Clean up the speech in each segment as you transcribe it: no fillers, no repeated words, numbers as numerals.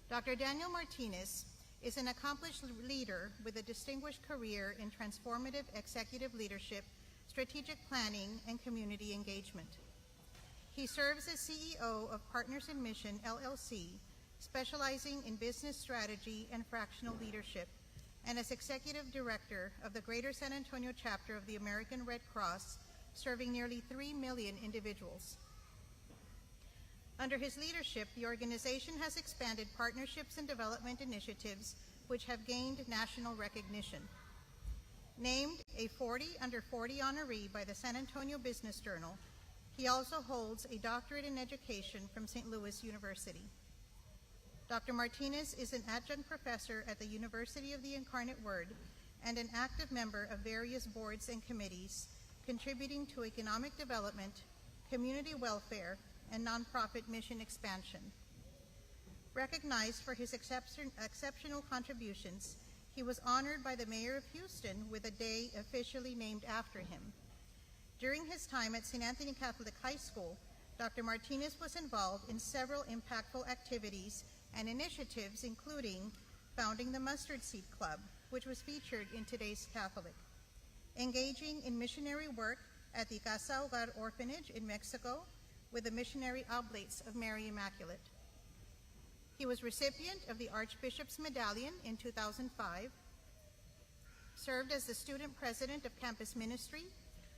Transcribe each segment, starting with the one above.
Dr. Daniel Martinez is an accomplished leader with a distinguished career in transformative executive leadership, strategic planning, and community engagement. He serves as CEO of Partners in Mission, LLC, specializing in business strategy and fractional leadership, and as Executive Director of the Greater San Antonio chapter of the American Red Cross, serving nearly 3 million individuals. Under his leadership, the organization has expanded partnerships and development initiatives which have gained national recognition. Named a 40 under 40 honoree by the San Antonio Business Journal, he also holds a doctorate in education from St. Louis University. Dr. Martinez is an adjunct professor at the University of the Incarnate Word and an active member of various boards and committees, contributing to economic development, community welfare, and nonprofit mission expansion. Recognized for his exceptional contributions, he was honored by the Mayor of Houston with a day officially named after him. During his time at St. Anthony Catholic High School, Dr. Martinez was involved in several impactful activities and initiatives, including founding the Mustard Seed Club, which was featured in Today's Catholic, engaging in missionary work at the Casa Hogar Orphanage in Mexico with the Missionary Oblates of Mary Immaculate. He was recipient of the Archbishop's Medallion in 2005, served as the student president of campus ministry,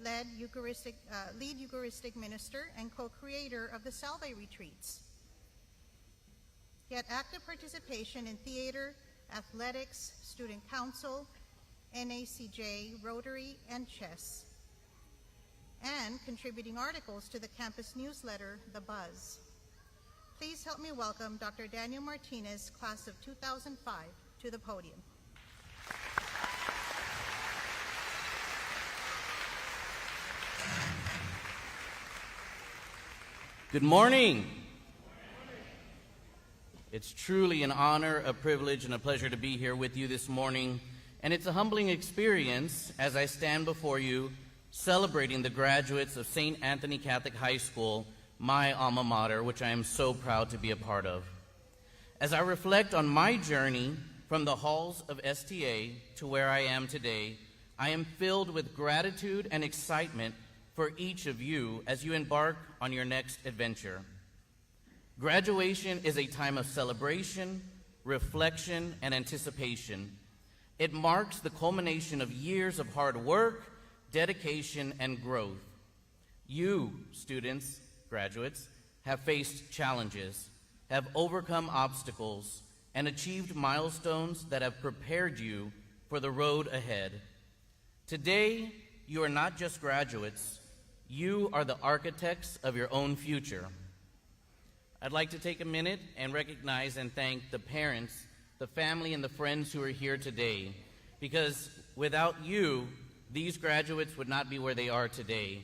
lead Eucharistic minister, and co-creator of the Salve retreats. He had active participation in theater, athletics, student council, NACJ, Rotary, and chess, and contributing articles to the campus newsletter, The Buzz. Please help me welcome Dr. Daniel Martinez, class of 2005, to the podium. Good morning. It's truly an honor, a privilege, and a pleasure to be here with you this morning, and it's a humbling experience as I stand before you celebrating the graduates of St. Anthony Catholic High School, my alma mater, which I am so proud to be a part of. As I reflect on my journey from the halls of STA to where I am today, I am filled with gratitude and excitement for each of you as you embark on your next adventure. Graduation is a time of celebration, reflection, and anticipation. It marks the culmination of years of hard work, dedication, and growth. You, students, graduates, have faced challenges, have overcome obstacles, and achieved milestones that have prepared you for the road ahead. Today, you are not just graduates, you are the architects of your own future. I'd like to take a minute and recognize and thank the parents, the family, and the friends who are here today, because without you, these graduates would not be where they are today.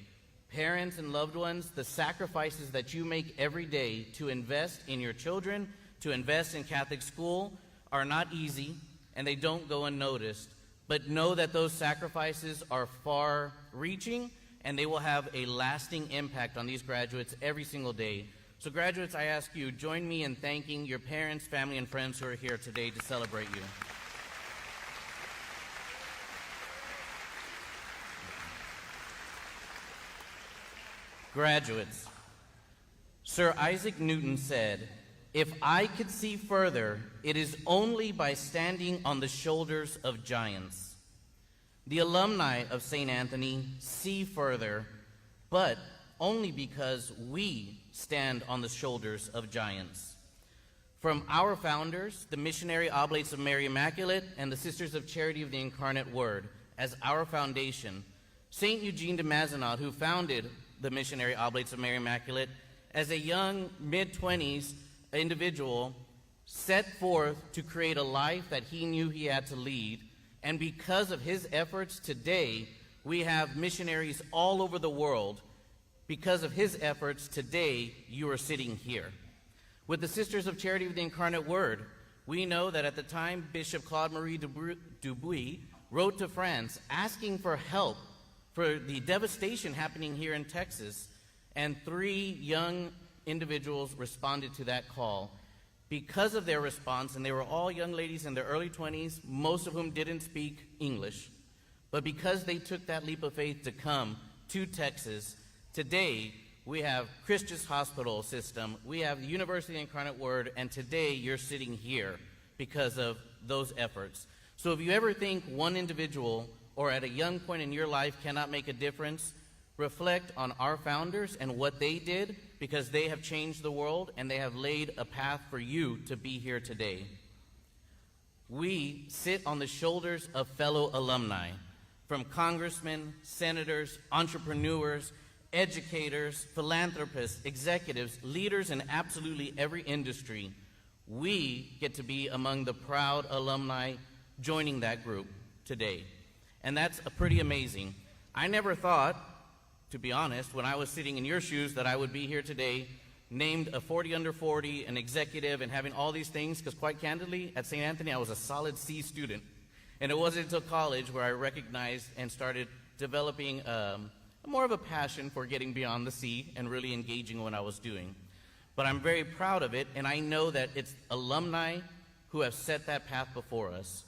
Parents and loved ones, the sacrifices that you make every day to invest in your children, to invest in Catholic school, are not easy, and they don't go unnoticed. But know that those sacrifices are far-reaching, and they will have a lasting impact on these graduates every single day. So graduates, I ask you, join me in thanking your parents, family, and friends who are here today to celebrate you. Graduates, Sir Isaac Newton said, "If I could see further, it is only by standing on the shoulders of giants." The alumni of St. Anthony see further, but only because we stand on the shoulders of giants. From our founders, the Missionary Oblates of Mary Immaculate and the Sisters of Charity of the Incarnate Word, as our foundation, St. Eugene de Mazenod, who founded the Missionary Oblates of Mary Immaculate, as a young mid-20s individual, set forth to create a life that he knew he had to lead. And because of his efforts today, we have missionaries all over the world. Because of his efforts today, you are sitting here. With the Sisters of Charity of the Incarnate Word, we know that at the time Bishop Claude Marie Dubuis wrote to France asking for help for the devastation happening here in Texas, and 3 young individuals responded to that call. Because of their response, and they were all young ladies in their early 20s, most of whom didn't speak English, but because they took that leap of faith to come to Texas, today we have Christus Hospital System, we have the University Incarnate Word, and today you're sitting here because of those efforts. So if you ever think one individual or at a young point in your life cannot make a difference, reflect on our founders and what they did, because they have changed the world and they have laid a path for you to be here today. We sit on the shoulders of fellow alumni, from congressmen, senators, entrepreneurs, educators, philanthropists, executives, leaders in absolutely every industry. We get to be among the proud alumni joining that group today. And that's pretty amazing. I never thought, to be honest, when I was sitting in your shoes, that I would be here today, named a 40 under 40, an executive, and having all these things, because quite candidly, at St. Anthony, I was a solid C student. And it wasn't until college where I recognized and started developing more of a passion for getting beyond the C and really engaging in what I was doing. But I'm very proud of it, and I know that it's alumni who have set that path before us.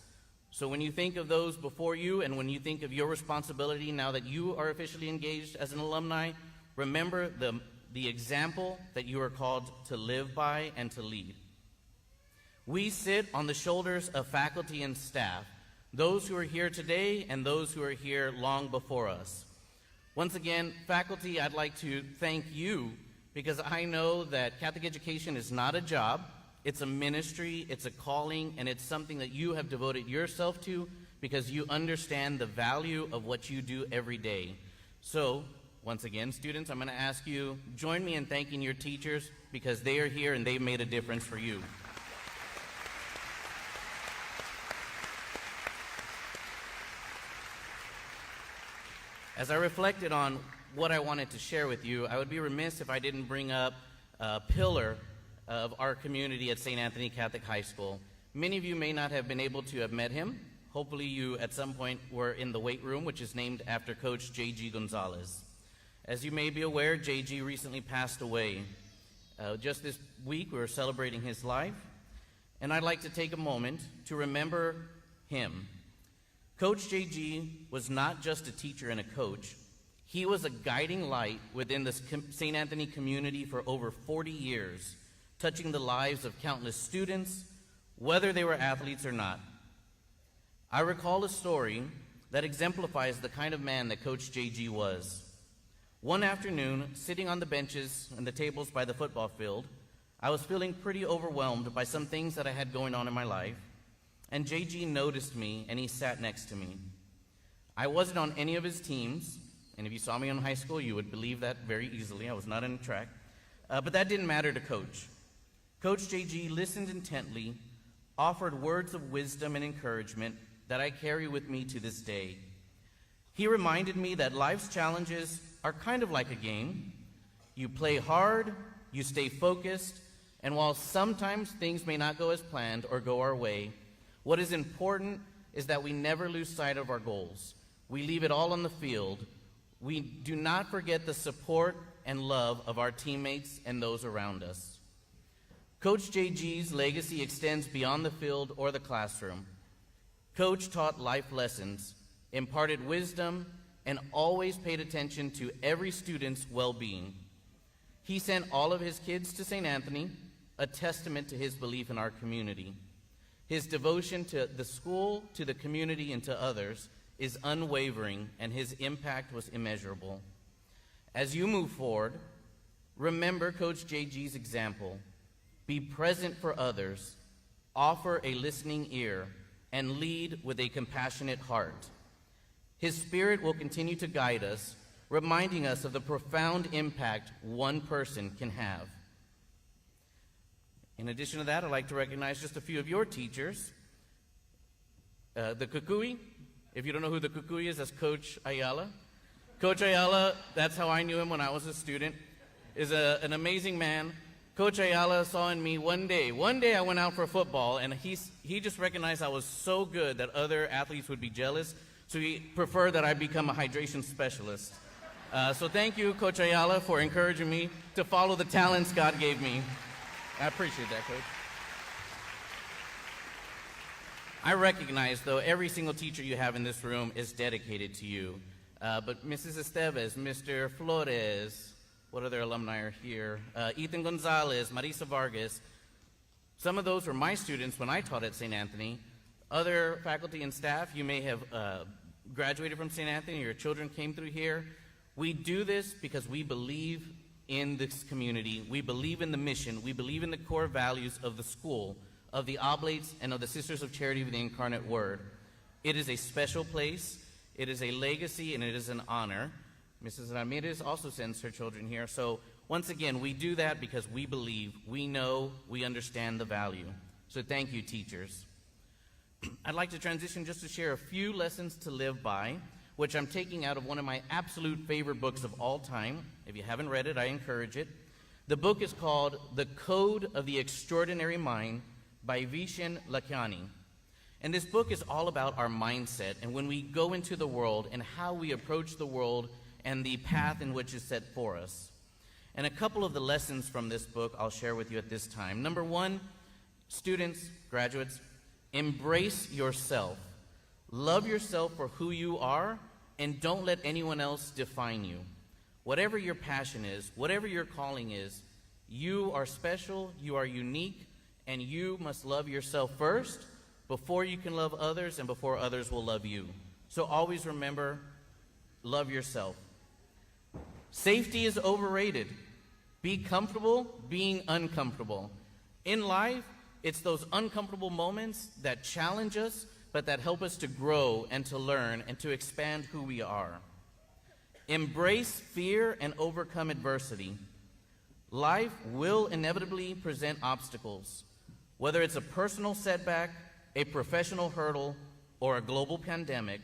So when you think of those before you, and when you think of your responsibility now that you are officially engaged as an alumni, remember the example that you are called to live by and to lead. We sit on the shoulders of faculty and staff, those who are here today and those who are here long before us. Once again, faculty, I'd like to thank you, because I know that Catholic education is not a job, it's a ministry, it's a calling, and it's something that you have devoted yourself to because you understand the value of what you do every day. So, once again, students, I'm going to ask you, join me in thanking your teachers, because they are here and they've made a difference for you. As I reflected on what I wanted to share with you, I would be remiss if I didn't bring up a pillar of our community at St. Anthony Catholic High School. Many of you may not have been able to have met him. Hopefully you at some point were in the weight room, which is named after Coach J.G. Gonzalez. As you may be aware, J.G. recently passed away. Just this week we were celebrating his life, and I'd like to take a moment to remember him. Coach J.G. was not just a teacher and a coach. He was a guiding light within the St. Anthony community for over 40 years, touching the lives of countless students, whether they were athletes or not. I recall a story that exemplifies the kind of man that Coach J.G. was. One afternoon, sitting on the benches and the tables by the football field, I was feeling pretty overwhelmed by some things that I had going on in my life, and J.G. noticed me and he sat next to me. I wasn't on any of his teams, and if you saw me in high school, you would believe that very easily. I was not in track, but that didn't matter to Coach. Coach J.G. listened intently, offered words of wisdom and encouragement that I carry with me to this day. He reminded me that life's challenges are kind of like a game. You play hard, you stay focused, and while sometimes things may not go as planned or go our way, what is important is that we never lose sight of our goals. We leave it all on the field. We do not forget the support and love of our teammates and those around us. Coach J.G.'s legacy extends beyond the field or the classroom. Coach taught life lessons, imparted wisdom, and always paid attention to every student's well-being. He sent all of his kids to St. Anthony, a testament to his belief in our community. His devotion to the school, to the community, and to others is unwavering, and his impact was immeasurable. As you move forward, remember Coach J.G.'s example. Be present for others, offer a listening ear, and lead with a compassionate heart. His spirit will continue to guide us, reminding us of the profound impact one person can have. In addition to that, I'd like to recognize just a few of your teachers. The Kukui, if you don't know who the Kukui is, that's Coach Ayala. Coach Ayala, that's how I knew him when I was a student, is an amazing man. Coach Ayala saw in me one day I went out for football, and he just recognized I was so good that other athletes would be jealous, so he preferred that I become a hydration specialist. So thank you, Coach Ayala, for encouraging me to follow the talents God gave me. I appreciate that, Coach. I recognize, though, every single teacher you have in this room is dedicated to you. But Mrs. Esteves, Mr. Flores, what other alumni are here? Ethan Gonzalez, Marisa Vargas. Some of those were my students when I taught at St. Anthony. Other faculty and staff, you may have graduated from St. Anthony, your children came through here. We do this because we believe in this community. We believe in the mission. We believe in the core values of the school, of the Oblates, and of the Sisters of Charity of the Incarnate Word. It is a special place. It is a legacy, and it is an honor. Mrs. Ramirez also sends her children here. So once again, we do that because we believe, we know, we understand the value. So thank you, teachers. I'd like to transition just to share a few lessons to live by, which I'm taking out of one of my absolute favorite books of all time. If you haven't read it, I encourage it. The book is called The Code of the Extraordinary Mind by Vishen Lakhiani. And this book is all about our mindset and when we go into the world and how we approach the world and the path in which is set for us. And a couple of the lessons from this book I'll share with you at this time. Number one, students, graduates, embrace yourself. Love yourself for who you are and don't let anyone else define you. Whatever your passion is, whatever your calling is, you are special, you are unique, and you must love yourself first before you can love others and before others will love you. So always remember, love yourself. Safety is overrated. Be comfortable being uncomfortable. In life, it's those uncomfortable moments that challenge us, but that help us to grow and to learn and to expand who we are. Embrace fear and overcome adversity. Life will inevitably present obstacles. Whether it's a personal setback, a professional hurdle, or a global pandemic,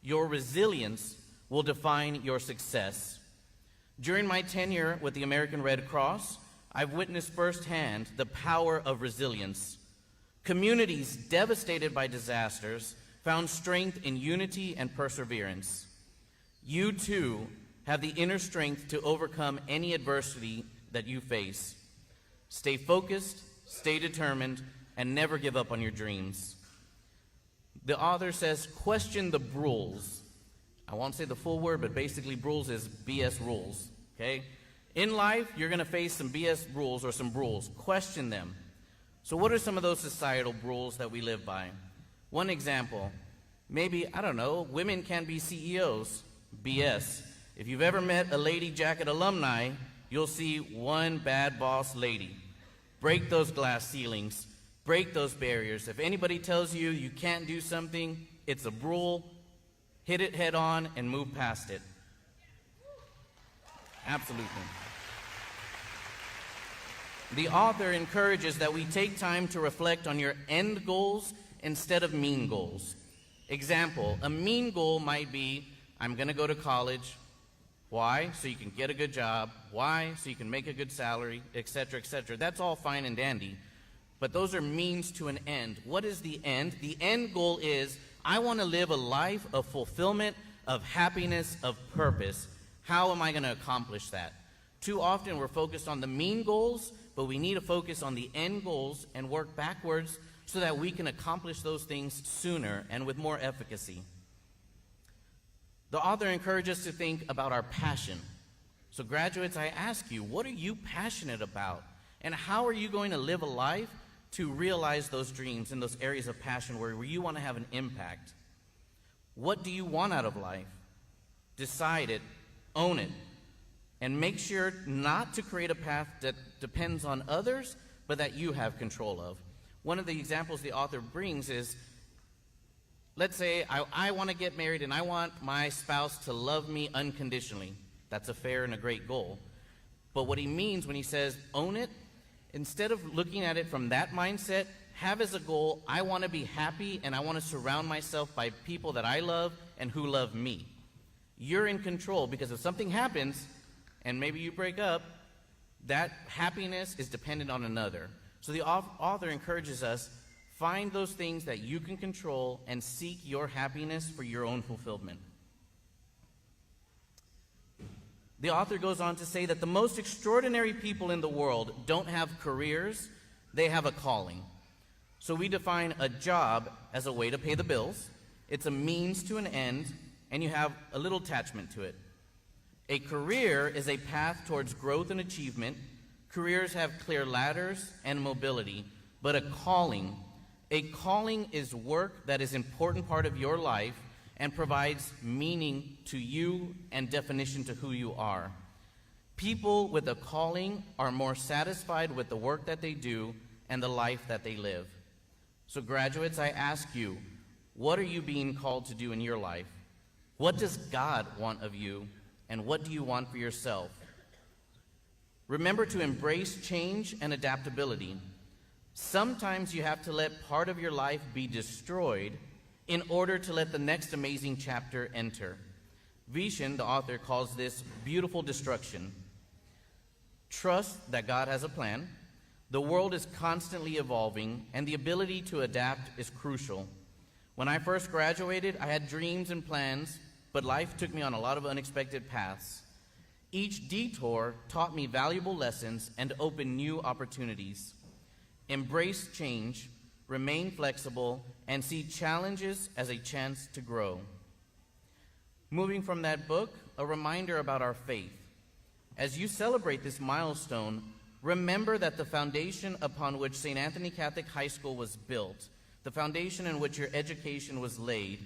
your resilience will define your success. During my tenure with the American Red Cross, I've witnessed firsthand the power of resilience. Communities devastated by disasters found strength in unity and perseverance. You too have the inner strength to overcome any adversity that you face. Stay focused, stay determined, and never give up on your dreams. The author says, question the rules. I won't say the full word, but basically rules is BS rules, okay? In life, you're gonna face some BS rules or some rules. Question them. So what are some of those societal rules that we live by? One example, maybe, I don't know, women can't be CEOs. BS. If you've ever met a Lady Jacket alumni, you'll see one bad boss lady. Break those glass ceilings. Break those barriers. If anybody tells you you can't do something, it's a rule. Hit it head on and move past it. Absolutely. The author encourages that we take time to reflect on your end goals instead of mean goals. Example, a mean goal might be, I'm going to go to college. Why? So you can get a good job. Why? So you can make a good salary, etc., etc. That's all fine and dandy. But those are means to an end. What is the end? The end goal is, I want to live a life of fulfillment, of happiness, of purpose. How am I going to accomplish that? Too often we're focused on the mean goals, but we need to focus on the end goals and work backwards so that we can accomplish those things sooner and with more efficacy. The author encourages us to think about our passion. So graduates, I ask you, what are you passionate about? And how are you going to live a life to realize those dreams in those areas of passion where you want to have an impact? What do you want out of life? Decide it, own it, and make sure not to create a path that depends on others, but that you have control of. One of the examples the author brings is, let's say I want to get married and I want my spouse to love me unconditionally. That's a fair and a great goal. But what he means when he says own it, instead of looking at it from that mindset, have as a goal, I want to be happy and I want to surround myself by people that I love and who love me. You're in control, because if something happens and maybe you break up, that happiness is dependent on another. So the author encourages us, find those things that you can control and seek your happiness for your own fulfillment. The author goes on to say that the most extraordinary people in the world don't have careers, they have a calling. So we define a job as a way to pay the bills. It's a means to an end, and you have a little attachment to it. A career is a path towards growth and achievement. Careers have clear ladders and mobility, but a calling is work that is an important part of your life and provides meaning to you and definition to who you are. People with a calling are more satisfied with the work that they do and the life that they live. So graduates, I ask you, what are you being called to do in your life? What does God want of you, and what do you want for yourself? Remember to embrace change and adaptability. Sometimes you have to let part of your life be destroyed in order to let the next amazing chapter enter. Vishen, the author, calls this beautiful destruction. Trust that God has a plan. The world is constantly evolving, and the ability to adapt is crucial. When I first graduated, I had dreams and plans, but life took me on a lot of unexpected paths. Each detour taught me valuable lessons and opened new opportunities. Embrace change, remain flexible, and see challenges as a chance to grow. Moving from that book, a reminder about our faith. As you celebrate this milestone, remember that the foundation upon which St. Anthony Catholic High School was built, the foundation in which your education was laid,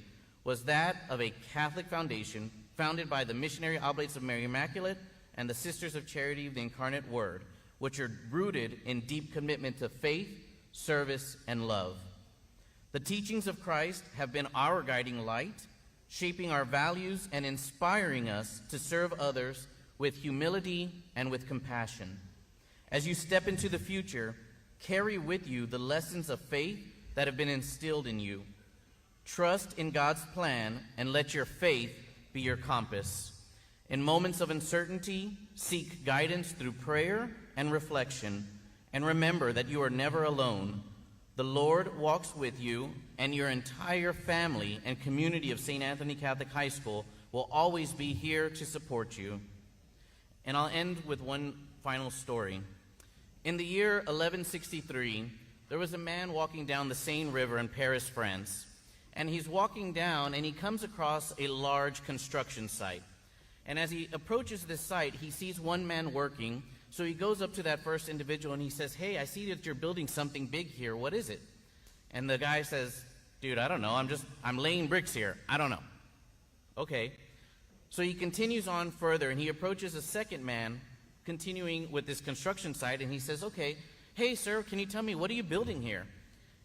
was that of a Catholic foundation founded by the Missionary Oblates of Mary Immaculate and the Sisters of Charity of the Incarnate Word, which are rooted in deep commitment to faith, service, and love. The teachings of Christ have been our guiding light, shaping our values and inspiring us to serve others with humility and with compassion. As you step into the future, carry with you the lessons of faith that have been instilled in you. Trust in God's plan and let your faith be your compass. In moments of uncertainty, seek guidance through prayer and reflection, and remember that you are never alone. The Lord walks with you, and your entire family and community of St. Anthony Catholic High School will always be here to support you. And I'll end with one final story. In the year 1163, there was a man walking down the Seine River in Paris, France. And he's walking down, and he comes across a large construction site. And as he approaches this site, he sees one man working. So he goes up to that first individual, and he says, "Hey, I see that you're building something big here. What is it?" And the guy says, "Dude, I don't know. I'm laying bricks here. I don't know." Okay. So he continues on further, and he approaches a second man, continuing with this construction site, and he says, "Okay, hey, sir, can you tell me, what are you building here?"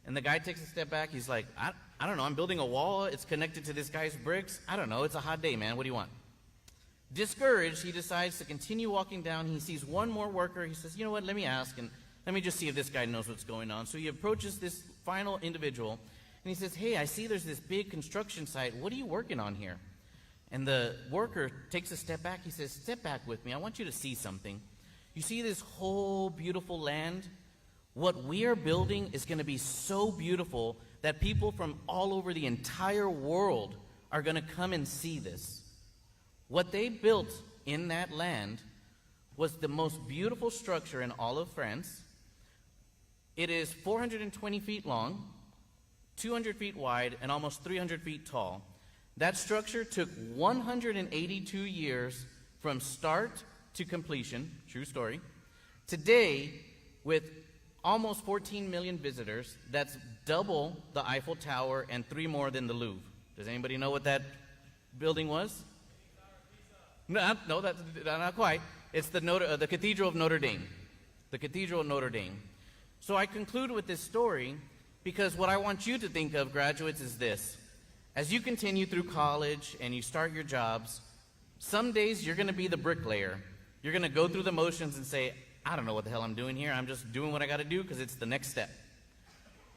And the guy takes a step back. He's like, I don't know. I'm building a wall. It's connected to this guy's bricks. I don't know. It's a hot day, man. What do you want?" Discouraged, he decides to continue walking down. He sees one more worker. He says, "You know what? Let me ask, and let me just see if this guy knows what's going on." So he approaches this final individual, and he says, "Hey, I see there's this big construction site. What are you working on here?" And the worker takes a step back. He says, "Step back with me. I want you to see something. You see this whole beautiful land? What we are building is going to be so beautiful that people from all over the entire world are going to come and see this." What they built in that land was the most beautiful structure in all of France. It is 420 feet long, 200 feet wide, and almost 300 feet tall. That structure took 182 years from start to completion. True story. Today, with almost 14 million visitors, that's double the Eiffel Tower and 3 more than the Louvre. Does anybody know what that building was? No, that's not quite. It's the Cathedral of Notre Dame. The Cathedral of Notre Dame. So I conclude with this story because what I want you to think of, graduates, is this. As you continue through college and you start your jobs, some days you're going to be the bricklayer. You're going to go through the motions and say, "I don't know what the hell I'm doing here. I'm just doing what I got to do because it's the next step."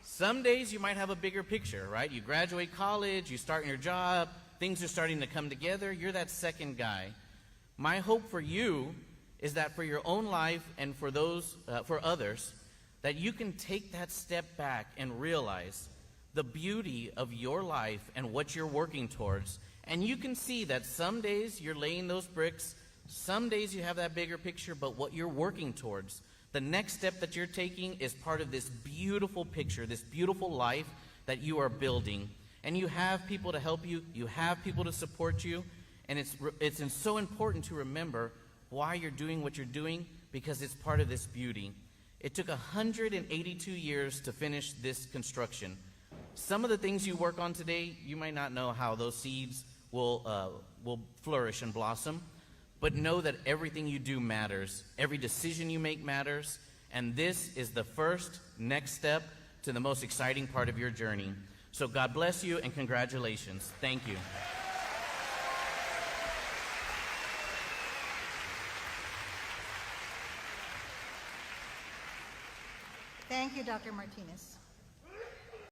Some days you might have a bigger picture, right? You graduate college, you start your job, things are starting to come together. You're that second guy. My hope for you is that for your own life and for others, that you can take that step back and realize the beauty of your life and what you're working towards. And you can see that some days you're laying those bricks, some days you have that bigger picture, but what you're working towards, The next step that you're taking is part of this beautiful picture, this beautiful life that you are building. And you have people to help you, you have people to support you, and it's so important to remember why you're doing what you're doing, because it's part of this beauty. It took 182 years to finish this construction. Some of the things you work on today, you might not know how those seeds will flourish and blossom, but know that everything you do matters. Every decision you make matters, and this is the first next step to the most exciting part of your journey. So God bless you and congratulations. Thank you. Thank you, Dr. Martinez.